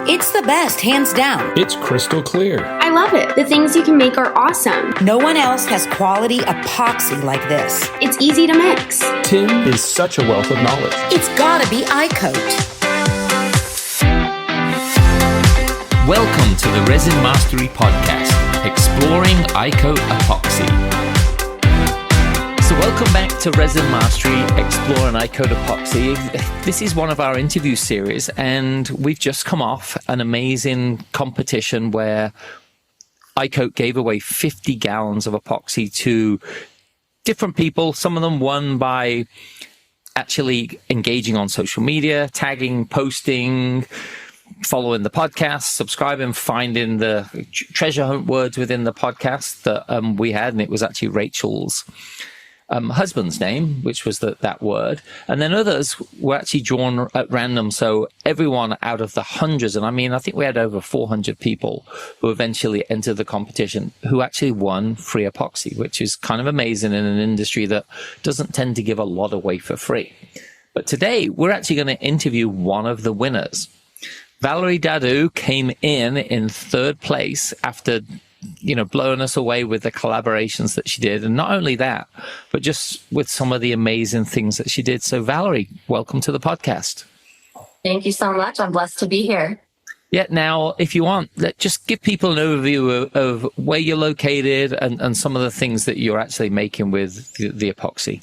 It's the best, hands down. It's crystal clear. I love it. The things you can make are awesome. No one else has quality epoxy like this. It's easy to mix. Tim is such a wealth of knowledge. It's gotta be iCoat. Welcome to the Resin Mastery Podcast, exploring iCoat epoxy. So welcome back to Resin Mastery, Explore and iCoat Epoxy. This is one of our interview series, and we've just come off an amazing competition where iCoat gave away 50 gallons of epoxy to different people. Some of them won by actually engaging on social media, tagging, posting, following the podcast, subscribing, finding the treasure hunt words within the podcast that we had, and it was actually Rachel's husband's name, which was that word. And then others were actually drawn at random. So everyone out of the hundreds, and I think we had over 400 people who eventually entered the competition who actually won free epoxy, which is kind of amazing in an industry that doesn't tend to give a lot away for free. But today we're actually going to interview one of the winners. Valerie Dado came in third place after blowing us away with the collaborations that she did. And not only that, but just with some of the amazing things that she did. So Valerie, welcome to the podcast. Thank you so much. I'm blessed to be here. Yeah. Now, if you want, just give people an overview of where you're located and some of the things that you're actually making with the epoxy.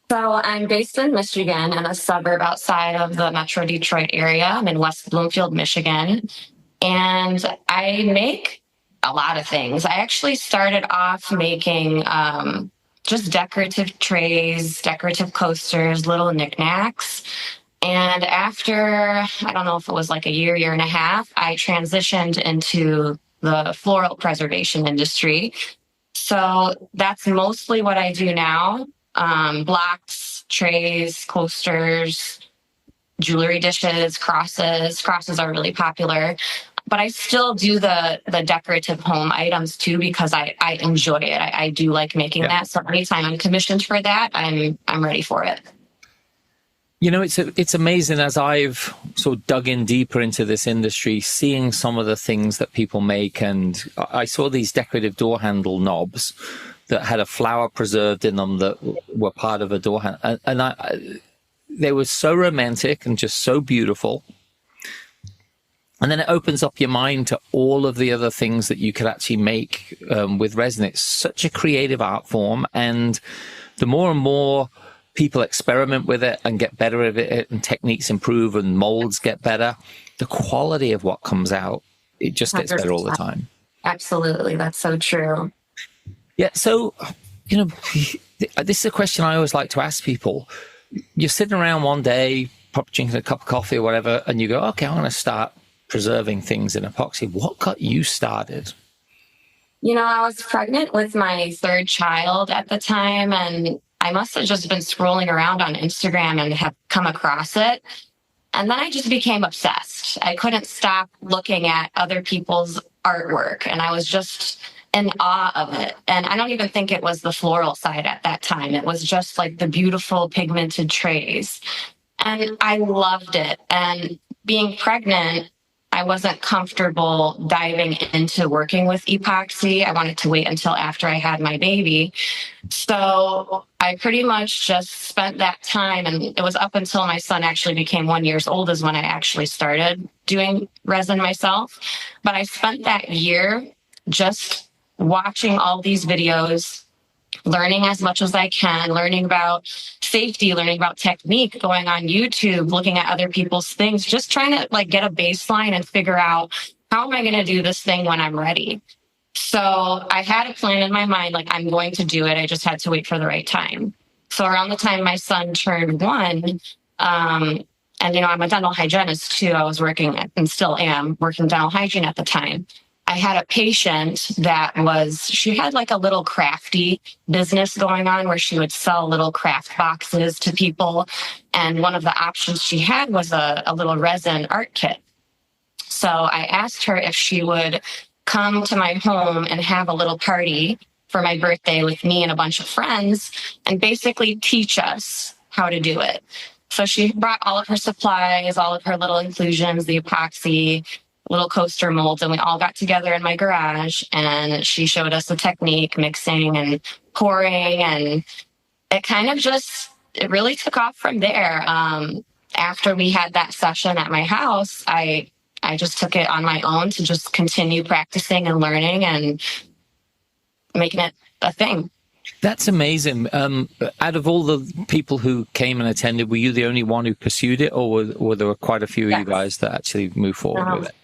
So I'm based in Michigan, in a suburb outside of the Metro Detroit area. I'm in West Bloomfield, Michigan. And I make a lot of things. I actually started off making just decorative trays, decorative coasters, little knick-knacks. And after, I don't know if it was like a year and a half, I transitioned into the floral preservation industry. So that's mostly what I do now. Blocks, trays, coasters, jewelry dishes, crosses. Crosses are really popular. But I still do the decorative home items too, because I enjoy it. I do like making that. So anytime I'm commissioned for that, I'm ready for it. It's amazing as I've sort of dug in deeper into this industry, seeing some of the things that people make. And I saw these decorative door handle knobs that had a flower preserved in them that were part of a door handle. And they were so romantic and just so beautiful. And then it opens up your mind to all of the other things that you could actually make with resin. It's such a creative art form. And the more and more people experiment with it and get better at it, and techniques improve and molds get better, the quality of what comes out, it just gets better all the time. Absolutely. That's so true. Yeah. So, this is a question I always like to ask people. You're sitting around one day, probably drinking a cup of coffee or whatever, and you go, okay, I'm going to start preserving things in epoxy. What got you started? I was pregnant with my third child at the time, and I must have just been scrolling around on Instagram and have come across it. And then I just became obsessed. I couldn't stop looking at other people's artwork, and I was just in awe of it. And I don't even think it was the floral side at that time. It was just like the beautiful pigmented trays. And I loved it. And being pregnant, I wasn't comfortable diving into working with epoxy. I wanted to wait until after I had my baby. So I pretty much just spent that time, and it was up until my son actually became 1 year old is when I actually started doing resin myself. But I spent that year just watching all these videos, learning as much as I can, learning about safety, learning about technique, going on YouTube, looking at other people's things, just trying to get a baseline and figure out how am I going to do this thing when I'm ready. So I had a plan in my mind, I'm going to do it. I just had to wait for the right time. So around the time my son turned 1, and I'm a dental hygienist too. I was working and still am working dental hygiene at the time. I had a patient she had a little crafty business going on where she would sell little craft boxes to people. And one of the options she had was a little resin art kit. So I asked her if she would come to my home and have a little party for my birthday with me and a bunch of friends and basically teach us how to do it. So she brought all of her supplies, all of her little inclusions, the epoxy, little coaster molds, and we all got together in my garage, and she showed us the technique, mixing and pouring, and it kind of just, it really took off from there. After we had that session at my house, I just took it on my own to just continue practicing and learning and making it a thing. That's amazing. Out of all the people who came and attended, were you the only one who pursued it, or were there quite a few of you guys that actually moved forward with it?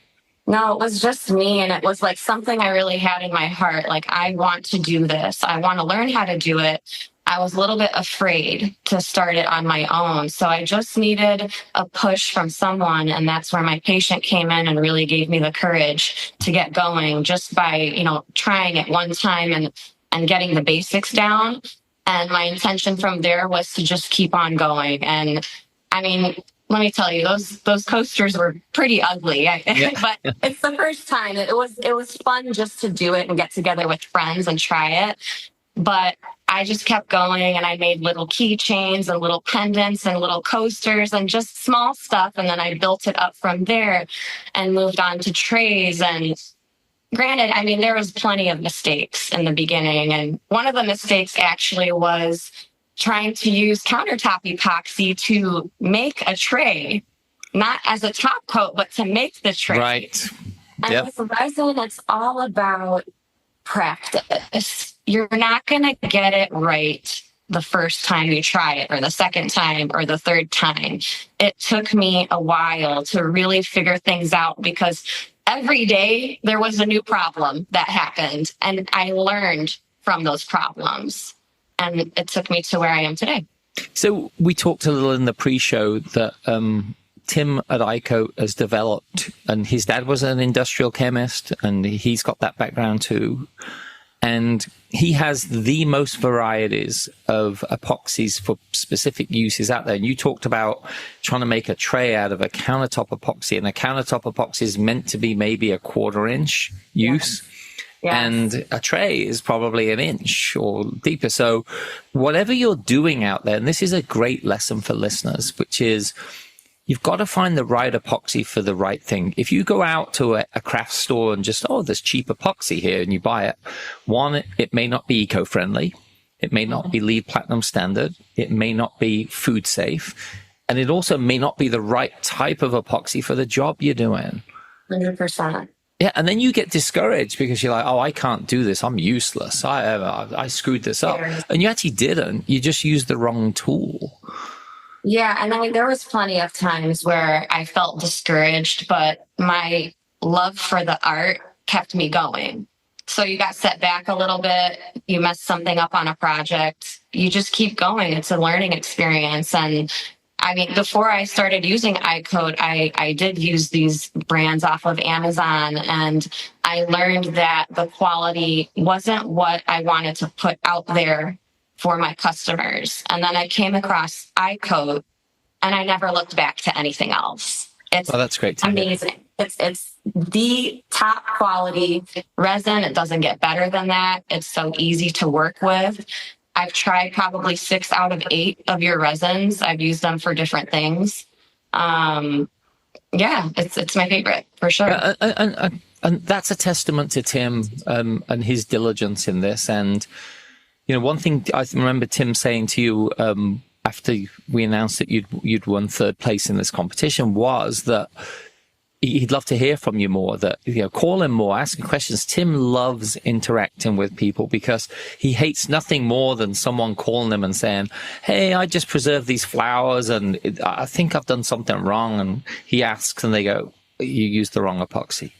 No, it was just me, and it was like something I really had in my heart. Like, I want to do this. I want to learn how to do it. I was a little bit afraid to start it on my own. So I just needed a push from someone. And that's where my patient came in and really gave me the courage to get going just by, you know, trying it one time and getting the basics down. And my intention from there was to just keep on going. And I mean, let me tell you, those coasters were pretty ugly, but it's the first time. It was fun just to do it and get together with friends and try it. But I just kept going, and I made little keychains and little pendants and little coasters and just small stuff. And then I built it up from there and moved on to trays. And granted, I mean, there was plenty of mistakes in the beginning. And one of the mistakes actually was trying to use countertop epoxy to make a tray, not as a top coat, but to make the tray. Right. And with resin, it's all about practice. You're not going to get it right the first time you try it, or the second time, or the third time. It took me a while to really figure things out, because every day there was a new problem that happened, and I learned from those problems, and it took me to where I am today. So we talked a little in the pre-show that Tim at iCoat has developed, and his dad was an industrial chemist, and he's got that background too. And he has the most varieties of epoxies for specific uses out there. And you talked about trying to make a tray out of a countertop epoxy, and a countertop epoxy is meant to be maybe a 1/4 inch use. Yes. And a tray is probably 1 inch or deeper. So whatever you're doing out there, and this is a great lesson for listeners, which is, you've got to find the right epoxy for the right thing. If you go out to a craft store and just, there's cheap epoxy here, and you buy it, one, it may not be eco-friendly. It may not be LEED Platinum standard. It may not be food safe. And it also may not be the right type of epoxy for the job you're doing. 100%. Yeah, and then you get discouraged because you're like, I can't do this. I'm useless. I screwed this up. And you actually didn't. You just used the wrong tool. Yeah, and I mean, there was plenty of times where I felt discouraged, but my love for the art kept me going. So you got set back a little bit, you messed something up on a project, you just keep going. It's a learning experience. And I mean, before I started using iCoat, I did use these brands off of Amazon, and I learned that the quality wasn't what I wanted to put out there for my customers. And then I came across iCoat, and I never looked back to anything else. It's that's great. amazing. It's the top quality resin. It doesn't get better than that. It's so easy to work with. I've tried probably 6 out of 8 of your resins. I've used them for different things. It's my favorite for sure. And that's a testament to Tim and his diligence in this. And you know, one thing I remember Tim saying to you after we announced that you'd won 3rd place in this competition was that he'd love to hear from you more, that, you know, call him more, ask him questions. Tim loves interacting with people because he hates nothing more than someone calling him and saying, hey, I just preserved these flowers and I think I've done something wrong. And he asks and they go, you used the wrong epoxy.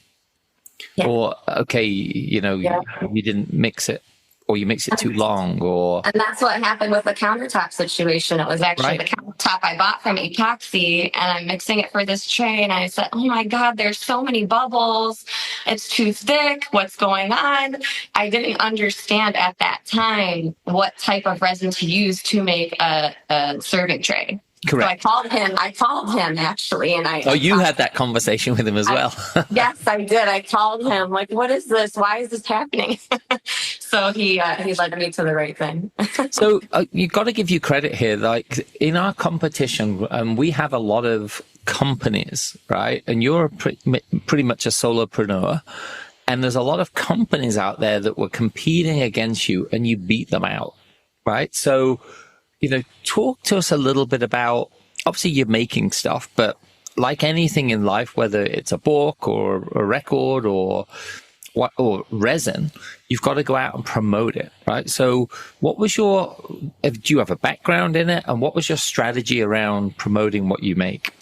Yeah. Or, okay, you know, you didn't mix it. Or you mix it too long, and that's what happened with the countertop situation. It was actually the countertop I bought from Epoxy, and I'm mixing it for this tray, and I said, oh my God, there's so many bubbles. It's too thick. What's going on? I didn't understand at that time what type of resin to use to make a serving tray. Correct. So I called him actually. And you had that conversation with him as well. Yes, I did. I called him like, what is this? Why is this happening? So he led me to the right thing. So you got to give you credit here. Like in our competition, we have a lot of companies, right? And you're pretty much a solopreneur. And there's a lot of companies out there that were competing against you and you beat them out, right? So, talk to us a little bit about, obviously you're making stuff, but like anything in life, whether it's a book or a record or resin, you've got to go out and promote it, right? So do you have a background in it? And what was your strategy around promoting what you make?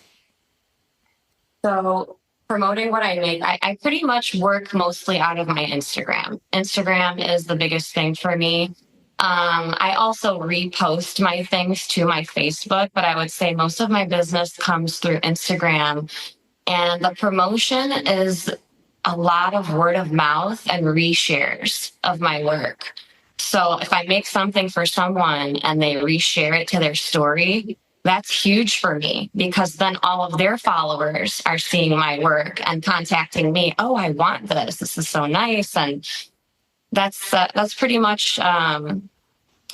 So promoting what I make, I pretty much work mostly out of my Instagram. Instagram is the biggest thing for me. I also repost my things to my Facebook, but I would say most of my business comes through Instagram. And the promotion is a lot of word of mouth and reshares of my work. So if I make something for someone and they reshare it to their story, that's huge for me because then all of their followers are seeing my work and contacting me. Oh, I want this. This is so nice. And that's pretty much how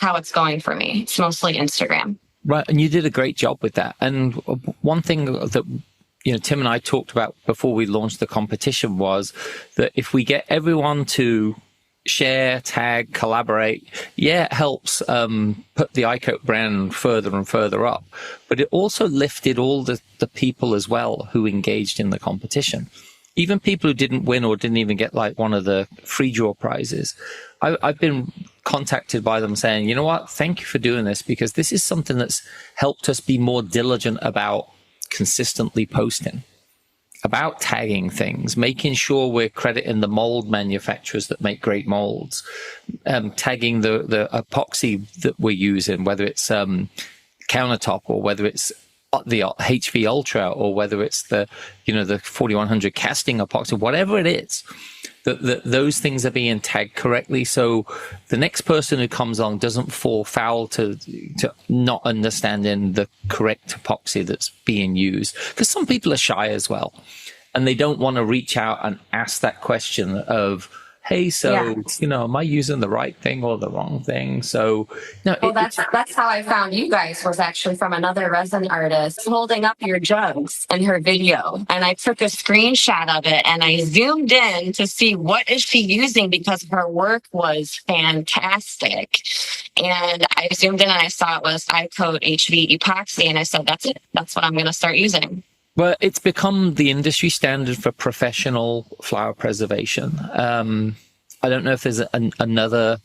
it's going for me. It's mostly Instagram. Right. And you did a great job with that. And one thing that, Tim and I talked about before we launched the competition was that if we get everyone to share, tag, collaborate, it helps put the iCoat brand further and further up. But it also lifted all the people as well who engaged in the competition. Even people who didn't win or didn't even get like one of the free draw prizes. I've been contacted by them saying, you know what, thank you for doing this because this is something that's helped us be more diligent about consistently posting, about tagging things, making sure we're crediting the mold manufacturers that make great molds, tagging the epoxy that we're using, whether it's countertop or whether it's the HV Ultra or whether it's the 4100 casting epoxy, whatever it is, that those things are being tagged correctly. So the next person who comes on doesn't fall foul to not understanding the correct epoxy that's being used. Because some people are shy as well. And they don't want to reach out and ask that question of, hey, am I using the right thing or the wrong thing? So, no. Well, that's how I found you guys was actually from another resin artist holding up your jugs in her video. And I took a screenshot of it and I zoomed in to see what is she using because her work was fantastic. And I zoomed in and I saw it was iCoat HV Epoxy. And I said, that's it. That's what I'm going to start using. Well, it's become the industry standard for professional flower preservation. I don't know if there's another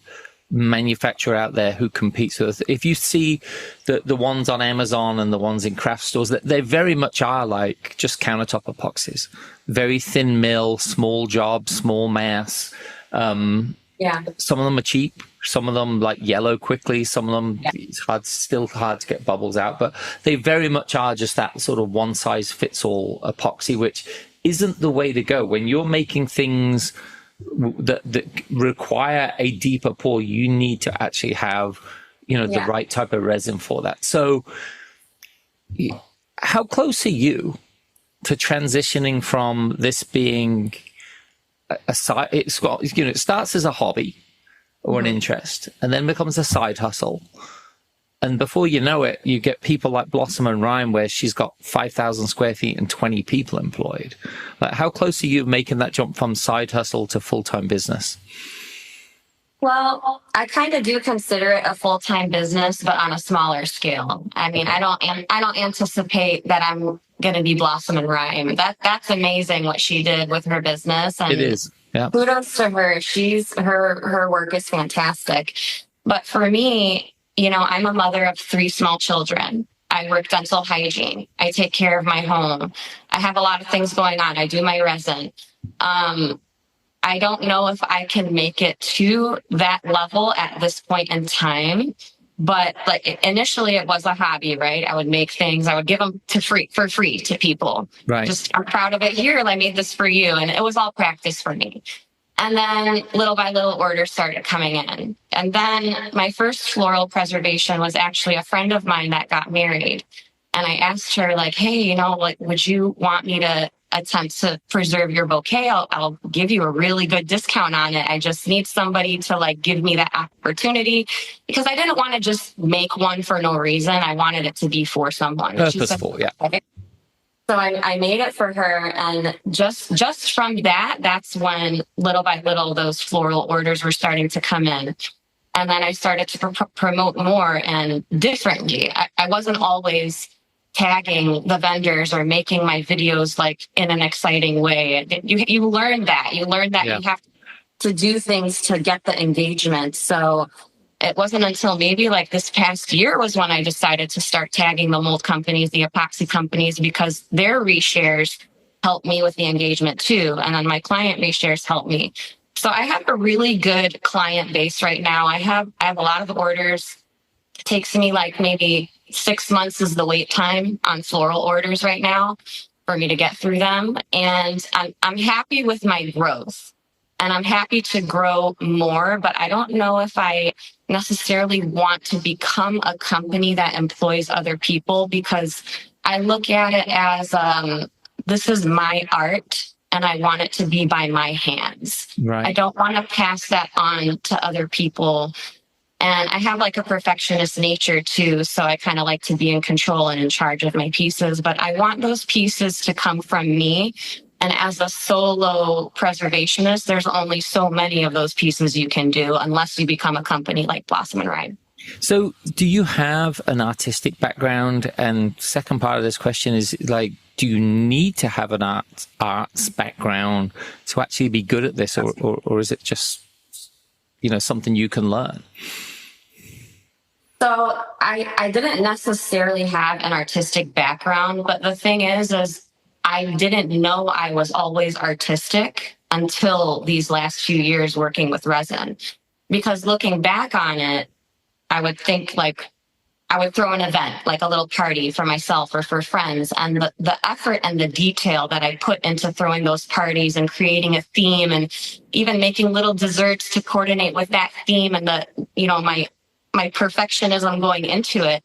manufacturer out there who competes with us. If you see the ones on Amazon and the ones in craft stores, they very much are like just countertop epoxies. Very thin mill, small job, small mass. Some of them are cheap. Some of them like yellow quickly. Some of them it's still hard to get bubbles out, but they very much are just that sort of one size fits all epoxy, which isn't the way to go. When you're making things that require a deeper pour, you need to actually have, the right type of resin for that. So how close are you to transitioning from this being a side? It starts as a hobby or an interest, and then becomes a side hustle. And before you know it, you get people like Blossom and Rhyme, where she's got 5,000 square feet and 20 people employed. Like, how close are you making that jump from side hustle to full-time business? Well, I kind of do consider it a full-time business, but on a smaller scale. I mean, I don't anticipate that I'm going to be Blossom and Rhyme. That's amazing what she did with her business. And it is. Yeah. Kudos to her. Her work is fantastic. But for me, I'm a mother of 3 small children. I work dental hygiene. I take care of my home. I have a lot of things going on. I do my resin. I don't know if I can make it to that level at this point in time. But like initially it was a hobby, right? I would make things, I would give them for free to people. Right. Just, I'm proud of it. Here, I made this for you. And it was all practice for me. And then little by little orders started coming in. And then my first floral preservation was actually a friend of mine that got married. And I asked her like, hey, like, would you want me to attempt to preserve your bouquet? I'll give you a really good discount on it. I just need somebody to like give me that opportunity, because I didn't want to just make one for no reason. I wanted it to be for someone. Purposeful, yeah. Okay. So I made it for her, and just from that's when little by little those floral orders were starting to come in. And then I started to promote more and differently. I wasn't always tagging the vendors or making my videos like in an exciting way. You learn that. You have to do things to get the engagement. So it wasn't until maybe like this past year was when I decided to start tagging the mold companies, the epoxy companies, because their reshares help me with the engagement too. And then my client reshares help me. So I have a really good client base right now. I have a lot of orders. It takes me like maybe 6 months is the wait time on floral orders right now for me to get through them. And I'm happy with my growth, and I'm happy to grow more, but I don't know if I necessarily want to become a company that employs other people, because I look at it as this is my art and I want it to be by my hands. Right. I don't want to pass that on to other people. And I have like a perfectionist nature too. So I kind of like to be in control and in charge of my pieces, but I want those pieces to come from me. And as a solo preservationist, there's only so many of those pieces you can do unless you become a company like Blossom and Ride. So do you have an artistic background? And second part of this question is like, do you need to have an arts background to actually be good at this? Or is it just, something you can learn? So I didn't necessarily have an artistic background, but the thing is I didn't know I was always artistic until these last few years working with resin. Because looking back on it, I would think like I would throw an event, like a little party for myself or for friends. And the effort and the detail that I put into throwing those parties and creating a theme and even making little desserts to coordinate with that theme and my perfectionism going into it.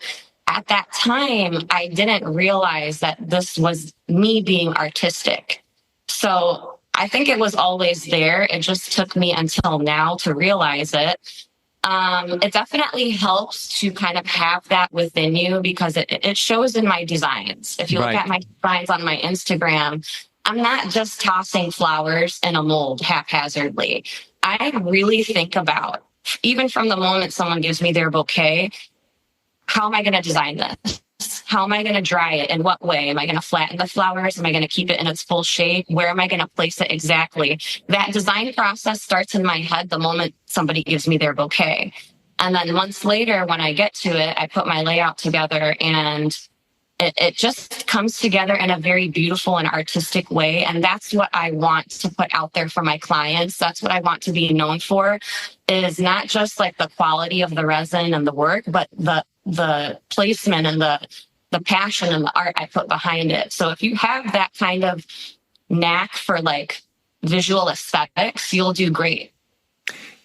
At that time, I didn't realize that this was me being artistic. So I think it was always there. It just took me until now to realize it. It definitely helps to kind of have that within you, because it shows in my designs. If you look at my designs on my Instagram, I'm not just tossing flowers in a mold haphazardly. I really think about, even from the moment someone gives me their bouquet, how am I going to design this? How am I going to dry it? In what way? Am I going to flatten the flowers? Am I going to keep it in its full shape? Where am I going to place it exactly? That design process starts in my head the moment somebody gives me their bouquet. And then months later, when I get to it, I put my layout together, and it just comes together in a very beautiful and artistic way. And that's what I want to put out there for my clients. That's what I want to be known for, is not just like the quality of the resin and the work, but the placement and the passion and the art I put behind it. So if you have that kind of knack for like visual aesthetics, you'll do great.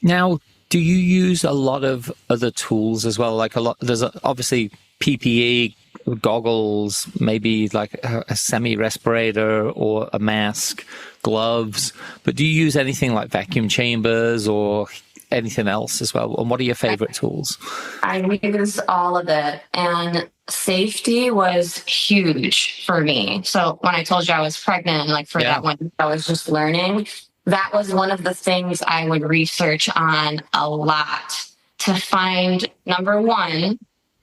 Now, do you use a lot of other tools as well? Like there's obviously PPE, goggles, maybe like a semi-respirator or a mask, gloves. But do you use anything like vacuum chambers or anything else as well? And what are your favorite tools? I use all of it. And safety was huge for me. So when I told you I was pregnant, like for that one, I was just learning. That was one of the things I would research on a lot to find, number one,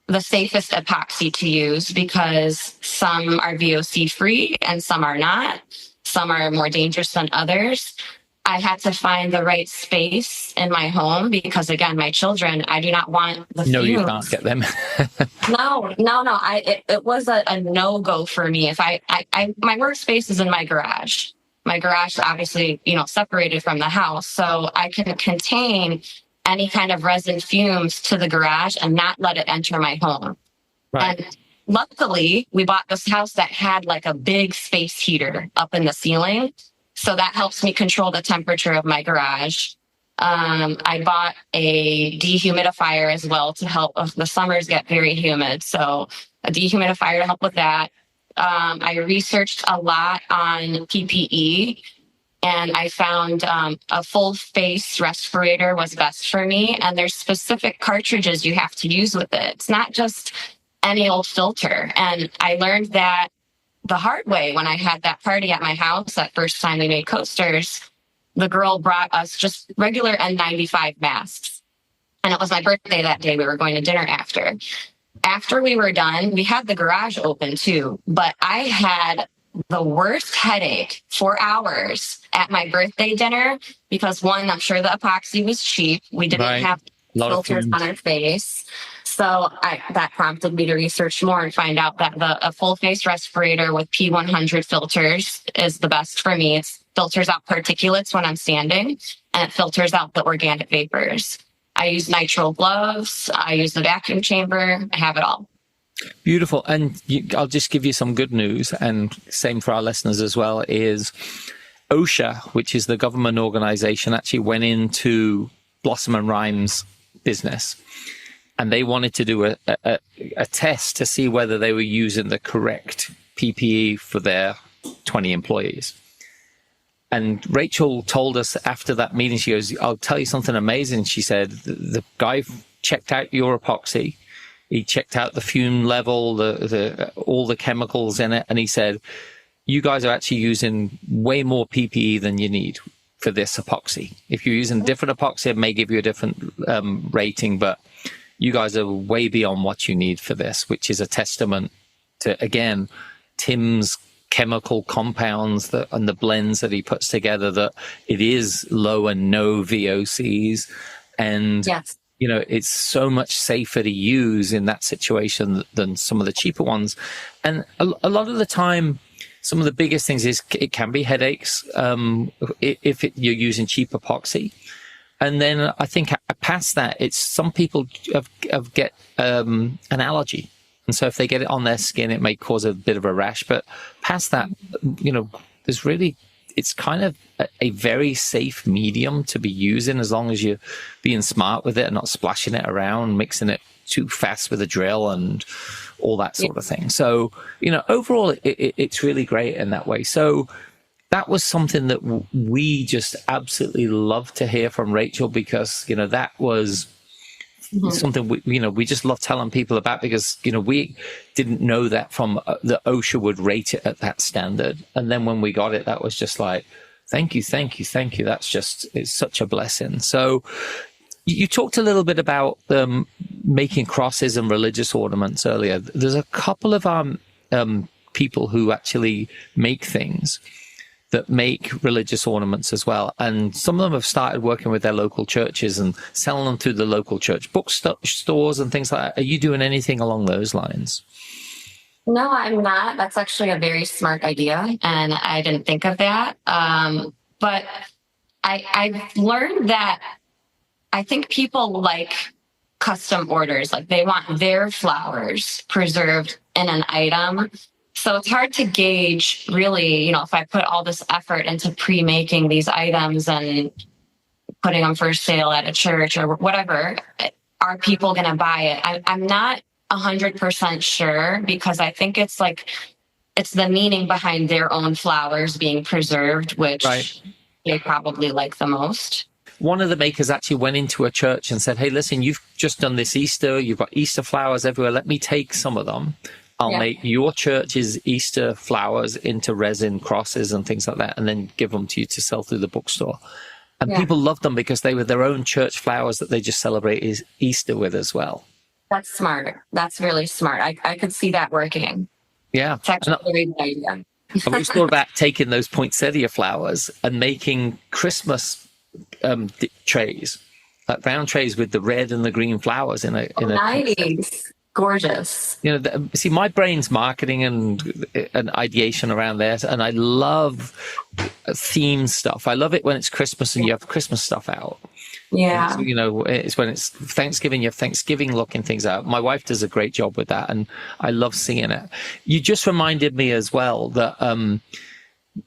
the safest epoxy to use, because some are VOC free and some are not. Some are more dangerous than others. I had to find the right space in my home because, again, my children, I do not want the No, fumes. you can't get them. No. It was a no-go for me. If my workspace is in my garage. My garage is obviously, separated from the house. So I can contain any kind of resin fumes to the garage and not let it enter my home. Right. And luckily, we bought this house that had like a big space heater up in the ceiling. So that helps me control the temperature of my garage. I bought a dehumidifier as well to help if the summers get very humid. So a dehumidifier to help with that. I researched a lot on PPE, and I found a full face respirator was best for me. And there's specific cartridges you have to use with it. It's not just any old filter. And I learned that the hard way when I had that party at my house, that first time we made coasters. The girl brought us just regular N95 masks. And it was my birthday that day. We were going to dinner after. After we were done, we had the garage open too, but I had the worst headache for hours at my birthday dinner because, one, I'm sure the epoxy was cheap. We didn't have filters on our face. So that prompted me to research more and find out that a full face respirator with P100 filters is the best for me. It filters out particulates when I'm standing, and it filters out the organic vapors. I use nitrile gloves. I use the vacuum chamber. I have it all. Beautiful. And I'll just give you some good news, and same for our listeners as well, is OSHA, which is the government organization, actually went into Blossom and Rhyme's business. And they wanted to do a test to see whether they were using the correct PPE for their 20 employees. And Rachel told us after that meeting, she goes, I'll tell you something amazing. She said, the guy checked out your epoxy. He checked out the fume level, all the chemicals in it. And he said, you guys are actually using way more PPE than you need for this epoxy. If you're using different epoxy, it may give you a different rating, but you guys are way beyond what you need for this, which is a testament to, again, Tim's chemical compounds and the blends that he puts together, that it is low and no VOCs. And, yes, it's so much safer to use in that situation than some of the cheaper ones. And a lot of the time, some of the biggest things is it can be headaches if you're using cheap epoxy. And then I think past that, it's some people get an allergy. And so if they get it on their skin, it may cause a bit of a rash. But past that, it's kind of a very safe medium to be using, as long as you're being smart with it and not splashing it around, mixing it too fast with a drill and all that sort of thing. So, overall, it's really great in that way. So that was something that we just absolutely loved to hear from Rachel, because, that was something we just love telling people about, because, we didn't know that from the OSHA would rate it at that standard. And then when we got it, that was just like, thank you. It's such a blessing. So you talked a little bit about making crosses and religious ornaments earlier. There's a couple of people who actually make things that make religious ornaments as well. And some of them have started working with their local churches and selling them through the local church bookstores and things like that. Are you doing anything along those lines? No, I'm not. That's actually a very smart idea, and I didn't think of that. But I've learned that I think people like custom orders. Like, they want their flowers preserved in an item. So it's hard to gauge, really, if I put all this effort into pre-making these items and putting them for sale at a church or whatever, are people going to buy it? I'm not 100% sure, because I think it's the meaning behind their own flowers being preserved, which they probably like the most. One of the makers actually went into a church and said, hey, listen, you've just done this Easter. You've got Easter flowers everywhere. Let me take some of them. I'll make your church's Easter flowers into resin crosses and things like that, and then give them to you to sell through the bookstore. And people loved them because they were their own church flowers that they just celebrate Easter with as well. That's smart. That's really smart. I could see that working. Yeah. It's actually a very good idea. I've always thought about taking those poinsettia flowers and making Christmas trays, like round trays with the red and the green flowers in a nice. Gorgeous. See, my brain's marketing and ideation around there, and I love theme stuff. I love it when it's Christmas and you have Christmas stuff out. Yeah. It's when it's Thanksgiving, you have Thanksgiving looking things out. My wife does a great job with that, and I love seeing it. You just reminded me as well that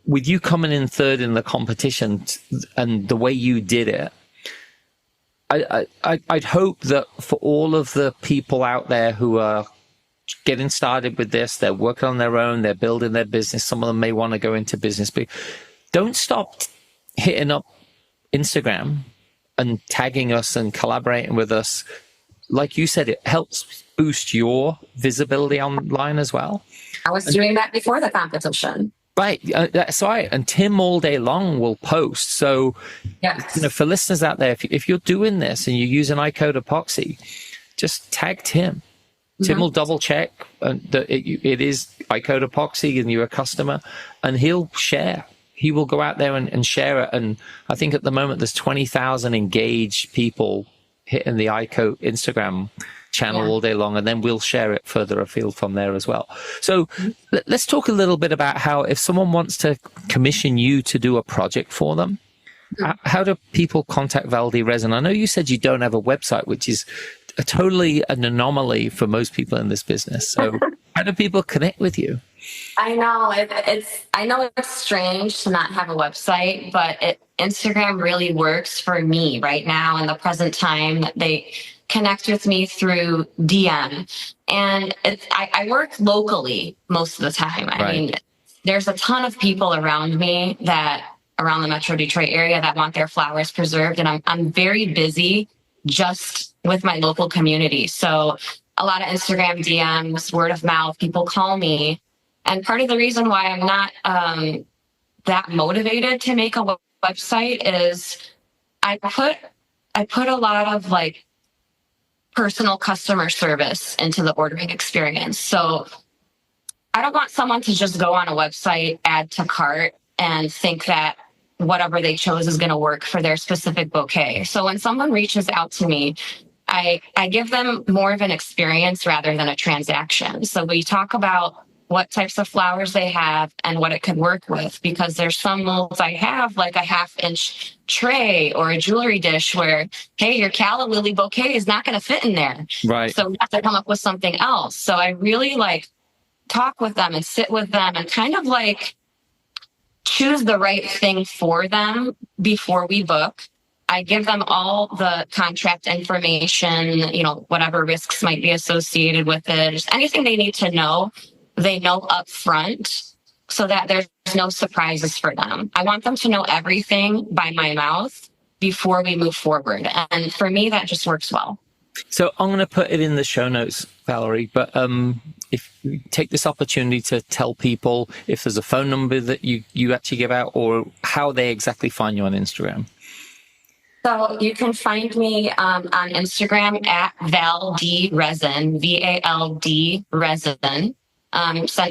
with you coming in third in the competition and the way you did it, I'd hope that for all of the people out there who are getting started with this. They're working on their own. They're building their business. Some of them may want to go into business, but don't stop hitting up Instagram and tagging us and collaborating with us. Like you said, it helps boost your visibility online as well. I was doing that before the competition. Right. That's right. And Tim all day long will post. So, yes. For listeners out there, if you're doing this and you use an iCoat epoxy, just tag Tim. Mm-hmm. Tim will double check that it is iCoat epoxy and you're a customer, and he'll share. He will go out there and share it. And I think at the moment there's 20,000 engaged people hitting the iCoat Instagram channel all day long, and then we'll share it further afield from there as well. So let's talk a little bit about how, if someone wants to commission you to do a project for them, how do people contact Valerie Resin? I know you said you don't have a website, which is totally an anomaly for most people in this business. So how do people connect with you? I know it's strange to not have a website, but Instagram really works for me right now in the present time. They connect with me through DM, and I work locally most of the time. I mean, there's a ton of people around me around the Metro Detroit area that want their flowers preserved, and I'm very busy just with my local community. So a lot of Instagram DMs, word of mouth, people call me. And part of the reason why I'm not that motivated to make a website is I put a lot of like personal customer service into the ordering experience. So I don't want someone to just go on a website, add to cart, and think that whatever they chose is going to work for their specific bouquet. So when someone reaches out to me, I give them more of an experience rather than a transaction. So we talk about what types of flowers they have and what it could work with, because there's some molds I have, like a 1/2-inch tray or a jewelry dish where, hey, your calla lily bouquet is not going to fit in there. Right. So we have to come up with something else. So I really talk with them and sit with them and kind of choose the right thing for them before we book. I give them all the contract information, whatever risks might be associated with it, just anything they need to know. They know up front so that there's no surprises for them. I want them to know everything by my mouth before we move forward. And for me, that just works well. So I'm going to put it in the show notes, Valerie, but if you take this opportunity to tell people if there's a phone number that you actually give out, or how they exactly find you on Instagram. So you can find me on Instagram at ValD Resin, VALD Resin.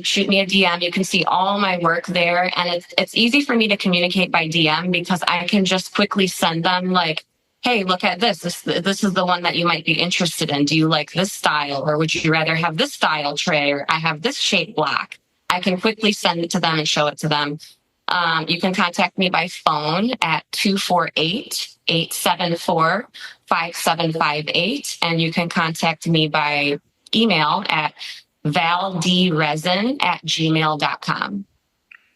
Shoot me a DM. You can see all my work there. And it's easy for me to communicate by DM because I can just quickly send them hey, look at this. This is the one that you might be interested in. Do you like this style? Or would you rather have this style tray? Or I have this shape block. I can quickly send it to them and show it to them. You can contact me by phone at 248-874-5758. And you can contact me by email at valdresin@gmail.com.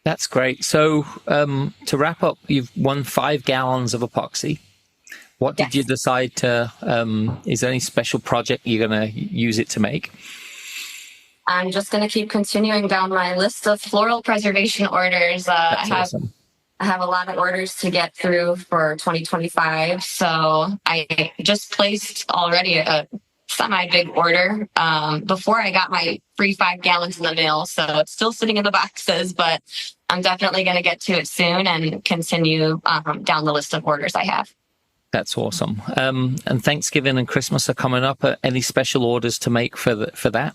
That's great. So to wrap up, you've won 5 gallons of epoxy. What did you decide to, is there any special project you're going to use it to make? I'm just going to keep continuing down my list of floral preservation orders. Awesome. I have a lot of orders to get through for 2025. So I just placed already a semi-big order before I got my free 5 gallons in the mail. So it's still sitting in the boxes, but I'm definitely going to get to it soon and continue down the list of orders I have. That's awesome. And Thanksgiving and Christmas are coming up. Any special orders to make for that?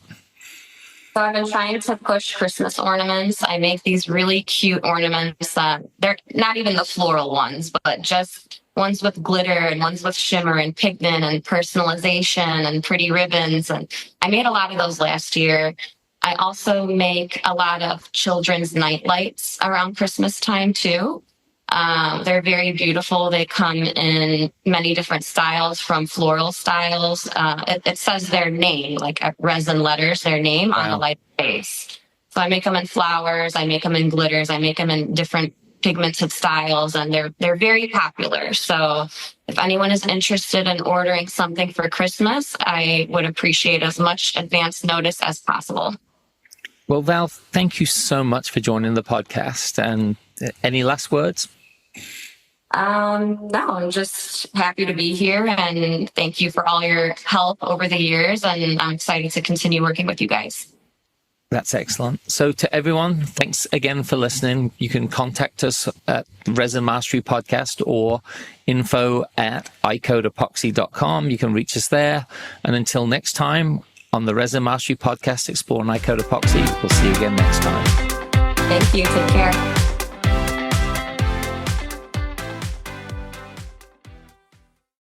So I've been trying to push Christmas ornaments. I make these really cute ornaments. They're not even the floral ones, but just ones with glitter and ones with shimmer and pigment and personalization and pretty ribbons. And I made a lot of those last year. I also make a lot of children's night lights around Christmas time too. They're very beautiful. They come in many different styles, from floral styles. It says their name, resin letters, their name on the light base. So I make them in flowers. I make them in glitters. I make them in different pigmented styles, and they're very popular. So if anyone is interested in ordering something for Christmas, I would appreciate as much advance notice as possible. Well, Val, thank you so much for joining the podcast. And any last words? No, I'm just happy to be here, and thank you for all your help over the years. And I'm excited to continue working with you guys. That's excellent. So to everyone, thanks again for listening. You can contact us at Resin Mastery Podcast or info@iCoatEpoxy.com. You can reach us there. And until next time on the Resin Mastery Podcast, exploring iCoat Epoxy, we'll see you again next time. Thank you. Take care.